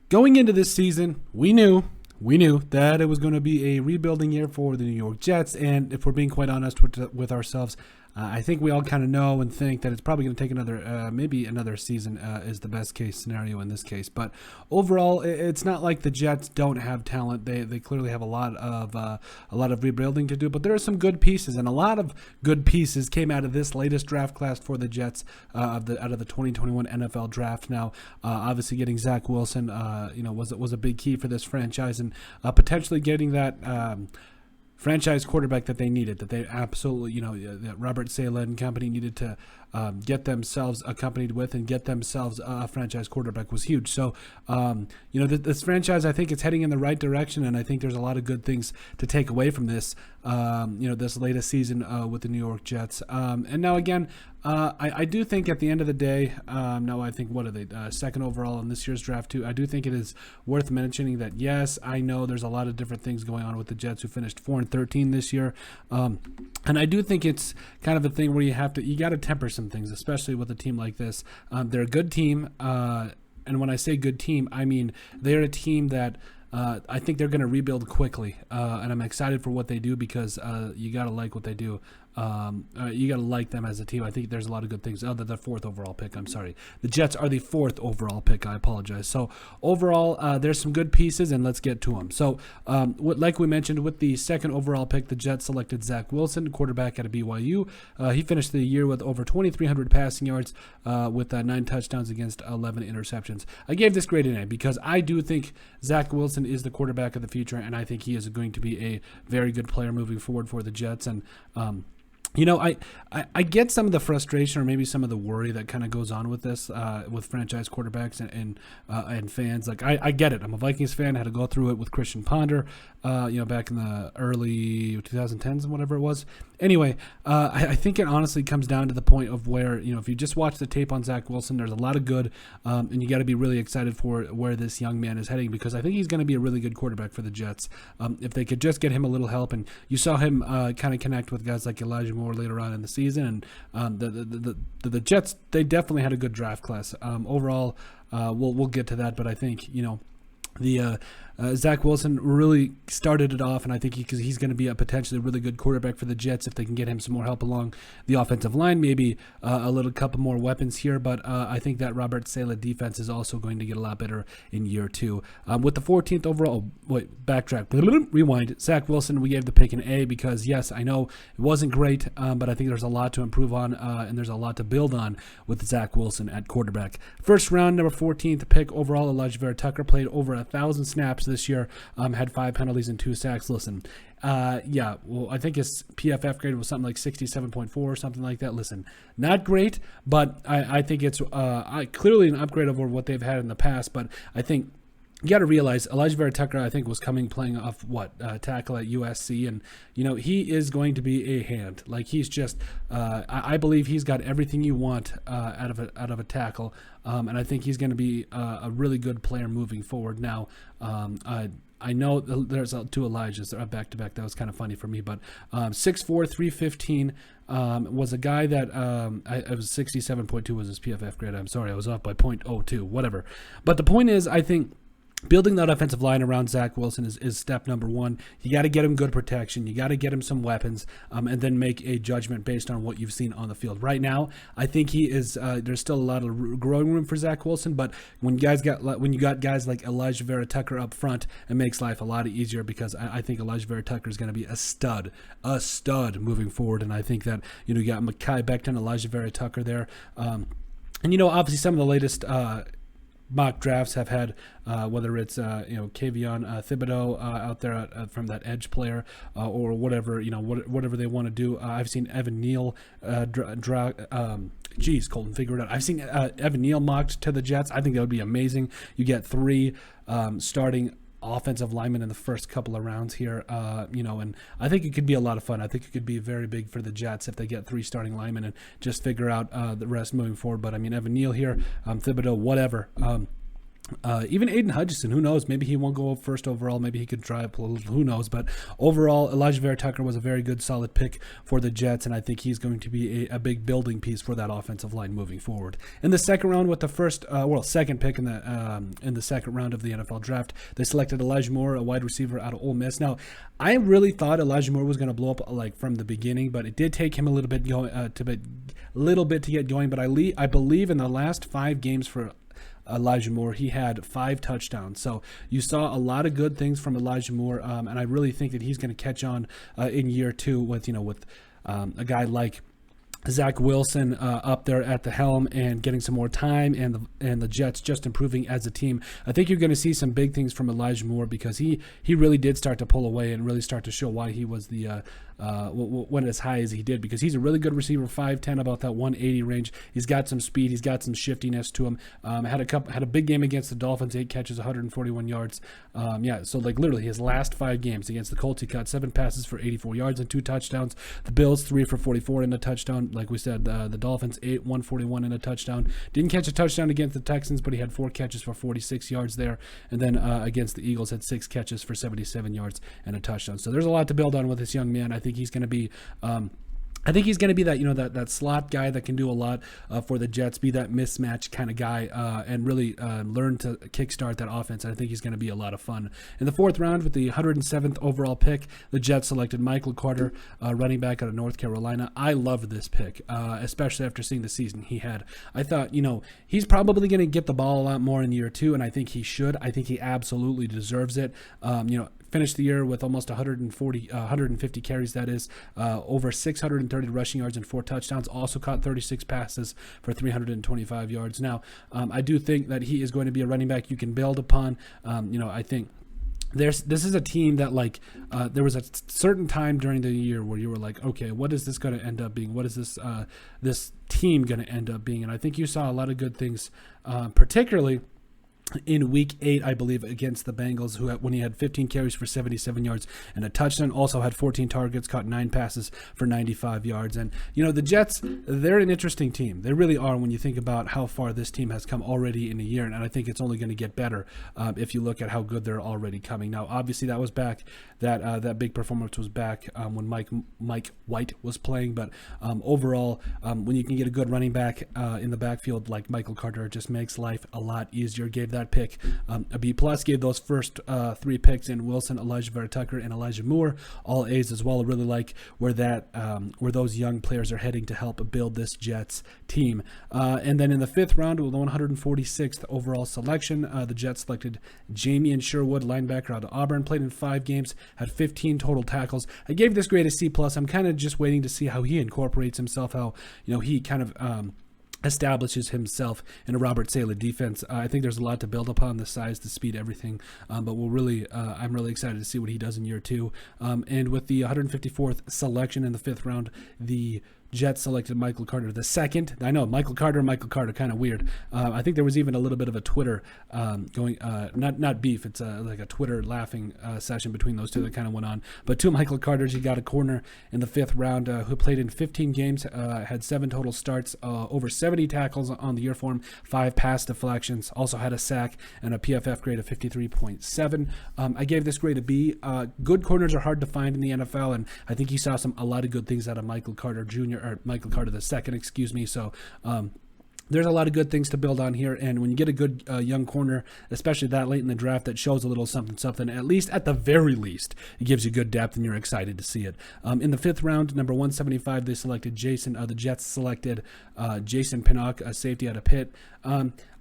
Going into this season, we knew that it was going to be a rebuilding year for the New York Jets, and if we're being quite honest with ourselves, I think we all kind of know and think that it's probably going to take maybe another season is the best case scenario in this case. But overall, it's not like the Jets don't have talent. They clearly have a lot of rebuilding to do. But there are some good pieces, and a lot of good pieces came out of this latest draft class for the Jets out of the 2021 NFL draft. Now, obviously, getting Zach Wilson, was a big key for this franchise, and potentially getting that. Franchise quarterback that they needed, that they absolutely, that Robert Saleh and company needed to get themselves accompanied with and get themselves a franchise quarterback was huge. So, this franchise, I think it's heading in the right direction, and I think there's a lot of good things to take away from this, this latest season with the New York Jets. And now again, I do think at the end of the day, now I think, what are they, second overall in this year's draft too? I do think it is worth mentioning that, yes, I know there's a lot of different things going on with the Jets who finished 4-13 this year. And I do think it's kind of a thing where you got to temper some things, especially with a team like this. They're a good team. And when I say good team, I mean, they're a team that, I think they're going to rebuild quickly, and I'm excited for what they do because you got to like what they do. You got to like them as a team. I think there's a lot of good things. They're the fourth overall pick. I'm sorry. The Jets are the fourth overall pick. I apologize. So overall, there's some good pieces, and let's get to them. So like we mentioned, with the second overall pick, the Jets selected Zach Wilson, quarterback out of BYU. He finished the year with over 2,300 passing yards with 9 touchdowns against 11 interceptions. I gave this grade an A because I do think Zach Wilson is the quarterback of the future, and I think he is going to be a very good player moving forward for the Jets. And I get some of the frustration or maybe some of the worry that kind of goes on with this, with franchise quarterbacks and fans. Like, I get it. I'm a Vikings fan. I had to go through it with Christian Ponder, back in the early 2010s and whatever it was. Anyway, I think it honestly comes down to the point of where, if you just watch the tape on Zach Wilson, there's a lot of good, and you got to be really excited for where this young man is heading because I think he's going to be a really good quarterback for the Jets. If they could just get him a little help, and you saw him kind of connect with guys like Elijah Moore later on in the season, and the Jets, they definitely had a good draft class. Overall, we'll get to that, but I think the Zach Wilson really started it off, and I think he's going to be a potentially really good quarterback for the Jets if they can get him some more help along the offensive line, maybe a little couple more weapons here, but I think that Robert Saleh defense is also going to get a lot better in year 2. With the 14th overall, rewind, Zach Wilson, we gave the pick an A because, yes, I know it wasn't great, but I think there's a lot to improve on, and there's a lot to build on with Zach Wilson at quarterback. First round, number 14th pick overall, Elijah Vera-Tucker played over 1,000 snaps this year, had 5 penalties and 2 sacks. Listen, I think his PFF grade was something like 67.4 or something like that. Listen, not great, but I think it's clearly an upgrade over what they've had in the past, but I think you got to realize Elijah Vera-Tucker, I think, was playing off tackle at USC, and he is going to be a hand. Like, he's just, I believe he's got everything you want out of a tackle, and I think he's going to be a really good player moving forward. Now, I know there's 2 Elijahs back to back. That was kind of funny for me, but 6'4", 315 was a guy that I was 67.2 was his PFF grade. I'm sorry, I was off by 0.02, whatever. But the point is, I think building that offensive line around Zach Wilson is step number 1. You got to get him good protection. You got to get him some weapons, and then make a judgment based on what you've seen on the field. Right now, I think he is. There's still a lot of growing room for Zach Wilson, but when you got guys like Elijah Vera-Tucker up front, it makes life a lot easier because I think Elijah Vera-Tucker is going to be a stud moving forward, and I think that you got Mekhi Becton, Elijah Vera-Tucker there, and obviously some of the latest mock drafts have had whether it's Kayvon Thibodeau out there from that edge player or whatever whatever they want to do. I've seen Evan Neal Colton, figure it out. I've seen Evan Neal mocked to the Jets. I think that would be amazing. You get 3 starting offensive linemen in the first couple of rounds here, and I think it could be a lot of fun. I think it could be very big for the Jets if they get 3 starting linemen and just figure out the rest moving forward. But I mean, Evan Neal here, Thibodeau, whatever. Even Aiden Hutchinson, who knows? Maybe he won't go first overall. Maybe he could try up a little. Who knows? But overall, Elijah Vera-Tucker was a very good, solid pick for the Jets, and I think he's going to be a big building piece for that offensive line moving forward. In the second round, with the second pick in the second round of the NFL draft, they selected Elijah Moore, a wide receiver out of Ole Miss. Now, I really thought Elijah Moore was going to blow up like from the beginning, but it did take him a little bit to get going. But I believe in the last 5 games for Elijah Moore, he had 5 touchdowns. So you saw a lot of good things from Elijah Moore, and I really think that he's going to catch on in year 2 with a guy like Zach Wilson up there at the helm and getting some more time, and the Jets just improving as a team. I think you're going to see some big things from Elijah Moore, because he really did start to pull away and really start to show why he was went as high as he did, because he's a really good receiver, 5'10", about that 180 range. He's got some speed, he's got some shiftiness to him. Had a big game against the Dolphins, 8 catches, 141 yards. So like literally his last 5 games against the Colts, he caught 7 passes for 84 yards and 2 touchdowns. The Bills, 3 for 44 and a touchdown. Like we said, the Dolphins, 8, 141 and a touchdown. Didn't catch a touchdown against the Texans, but he had 4 catches for 46 yards there. And then against the Eagles, had 6 catches for 77 yards and a touchdown. So there's a lot to build on with this young man. I think he's going to be that that slot guy that can do a lot for the Jets, be that mismatch kind of guy, and really learn to kickstart that offense. I think he's going to be a lot of fun. In the 4th round, with the 107th overall pick, the Jets selected Michael Carter, running back out of North Carolina. I love this pick, especially after seeing the season he had. I thought, he's probably going to get the ball a lot more in year 2, and I think he should. I think he absolutely deserves it. Finished the year with almost 150 carries, that is, over 630 rushing yards and 4 touchdowns. Also caught 36 passes for 325 yards. Now, I do think that he is going to be a running back you can build upon. I think this is a team that there was a certain time during the year where you were like, okay, what is this going to end up being? What is this team going to end up being? And I think you saw a lot of good things, particularly in week 8, I believe, against the Bengals, when he had 15 carries for 77 yards and a touchdown, also had 14 targets, caught 9 passes for 95 yards. And, the Jets, they're an interesting team. They really are when you think about how far this team has come already in a year. And I think it's only going to get better if you look at how good they're already coming. Now, obviously, that was back, that big performance was back when Mike White was playing. But overall, when you can get a good running back in the backfield like Michael Carter, it just makes life a lot easier. Gave that pick a B+, gave those first 3 picks in Wilson, Elijah Vera-Tucker, and Elijah Moore all A's as well. I really like where those young players are heading to help build this Jets team. And then in the 5th round, with the 146th overall selection, the Jets selected Jamien Sherwood, linebacker out of Auburn. Played in 5 games, had 15 total tackles. I gave this grade a C+. I'm kind of just waiting to see how he incorporates himself, how he kind of establishes himself in a Robert Saleh defense. I think there's a lot to build upon, the size, the speed, everything. But I'm really excited to see what he does in year 2. And with the 154th selection in the 5th round, the Jets selected Michael Carter the second. I know, Michael Carter, kind of weird. I think there was even a little bit of a Twitter going, not beef, it's like a Twitter laughing session between those two that kind of went on. But 2 Michael Carters, he got a corner in the 5th round who played in 15 games, had 7 total starts, over 70 tackles on the year for him, 5 pass deflections, also had a sack and a PFF grade of 53.7. I gave this grade a B. Good corners are hard to find in the NFL, and I think you saw a lot of good things out of Michael Carter Jr., or Michael Carter the second, excuse me. So there's a lot of good things to build on here, and when you get a good young corner, especially that late in the draft, that shows a little something, at least at the very least, it gives you good depth, and you're excited to see it. In the 5th round, number 175, they selected the Jets selected Jason Pinnock, a safety out of Pitt.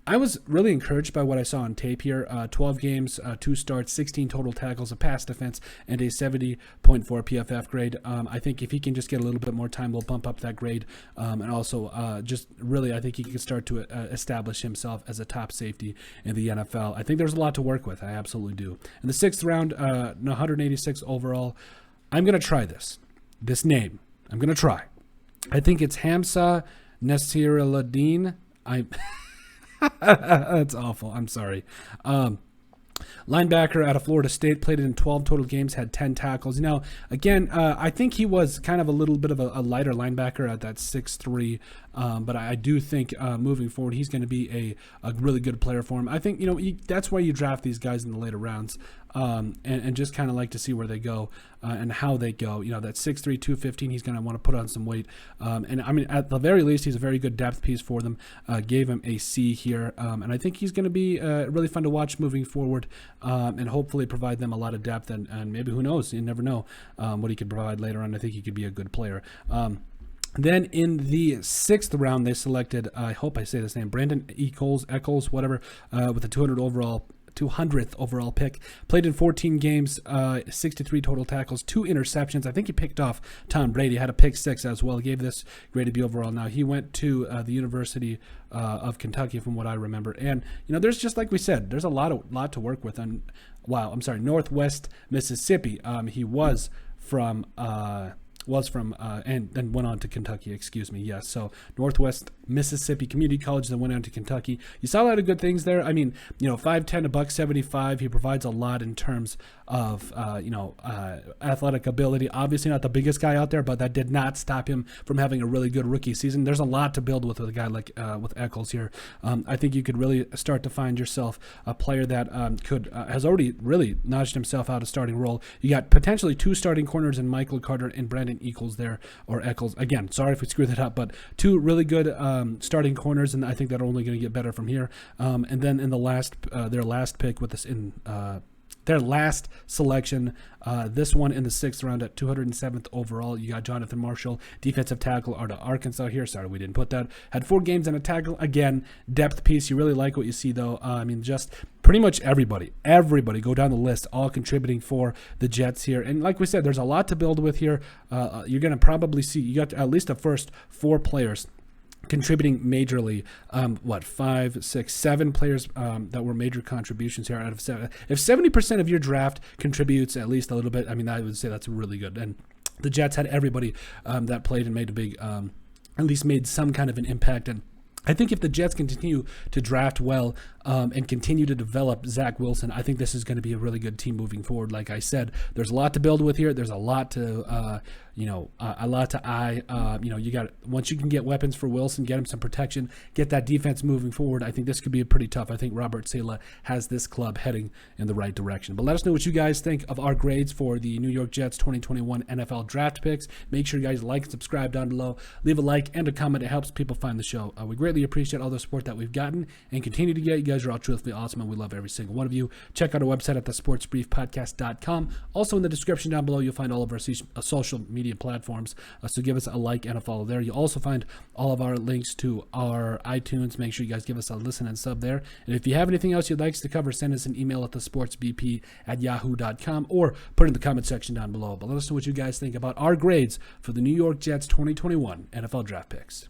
I was really encouraged by what I saw on tape here. 12 games, 2 starts, 16 total tackles, a pass defense, and a 70.4 PFF grade. I think if he can just get a little bit more time, we'll bump up that grade. And also, I think he can start to establish himself as a top safety in the NFL. I think there's a lot to work with. I absolutely do. In the 6th round, 186 overall, I'm going to try this name. I'm going to try. I think it's Hamza Nasir-Ladin. That's awful. I'm sorry. Linebacker out of Florida State, played in 12 total games, had 10 tackles. Now, again, I think he was kind of a little bit of a lighter linebacker at that 6'3", but I do think moving forward, he's going to be a really good player for him. I think, that's why you draft these guys in the later rounds, and just kind of like to see where they go and how they go. That 6'3", 215, he's going to want to put on some weight. And I mean, at the very least, he's a very good depth piece for them. Gave him a C here. And I think he's going to be really fun to watch moving forward, and hopefully provide them a lot of depth. And maybe, who knows, you never know what he could provide later on. I think he could be a good player. Then in the 6th round, they selected, I hope I say this name, Brandon Eccles, whatever, with a 200th overall pick. Played in 14 games, 63 total tackles, 2 interceptions. I think he picked off Tom Brady, had a pick 6 as well. Gave this grade to B overall. Now, he went to the University of Kentucky, from what I remember. And, there's, just like we said, there's a lot to work with. And, Northwest Mississippi. He was from... and then went on to Kentucky, excuse me. Yes, so Northwest Mississippi Community College, then went on to Kentucky. You saw a lot of good things there. I mean, 5'10", $175. He provides a lot in terms of, athletic ability. Obviously not the biggest guy out there, but that did not stop him from having a really good rookie season. There's a lot to build with a guy like with Eccles here. I think you could really start to find yourself a player that has already really notched himself out a starting role. You got potentially 2 starting corners in Michael Carter and Brandon Eccles there, or Eccles. Again, sorry if we screwed that up, but 2 really good starting corners, and I think they're only going to get better from here. And then in the their last pick with this in their last selection, this one in the 6th round at 207th overall, you got Jonathan Marshall, defensive tackle out of Arkansas here. Sorry, we didn't put that. Had 4 games and a tackle. Again, depth piece. You really like what you see, though. I mean, just pretty much everybody go down the list, all contributing for the Jets here. And like we said, there's a lot to build with here. You're going to probably see, you got at least the first 4 players contributing majorly. 5, 6, 7 players that were major contributions here out of 7. If 70% of your draft contributes at least a little bit, I mean, I would say that's really good. And the Jets had everybody that played and made a big, at least made some kind of an impact. And I think if the Jets continue to draft well and continue to develop Zach Wilson, I think this is going to be a really good team moving forward. Like I said, there's a lot to build with here. There's a lot to, a lot to eye. You got, once you can get weapons for Wilson, get him some protection, get that defense moving forward, I think this could be a pretty tough. I think Robert Saleh has this club heading in the right direction. But let us know what you guys think of our grades for the New York Jets 2021 NFL draft picks. Make sure you guys like and subscribe down below. Leave a like and a comment. It helps people find the show. We greatly appreciate all the support that we've gotten and continue to get. You guys are all truthfully awesome, and we love every single one of you. Check out our website at thesportsbriefpodcast.com. Also in the description down below, you'll find all of our social media platforms, so give us a like and a follow there. You'll also find all of our links to our iTunes. Make sure you guys give us a listen and sub there. And if you have anything else you'd like us to cover, send us an email at thesportsbp@yahoo.com or put it in the comment section down below. But let us know what you guys think about our grades for the New York Jets 2021 NFL draft picks.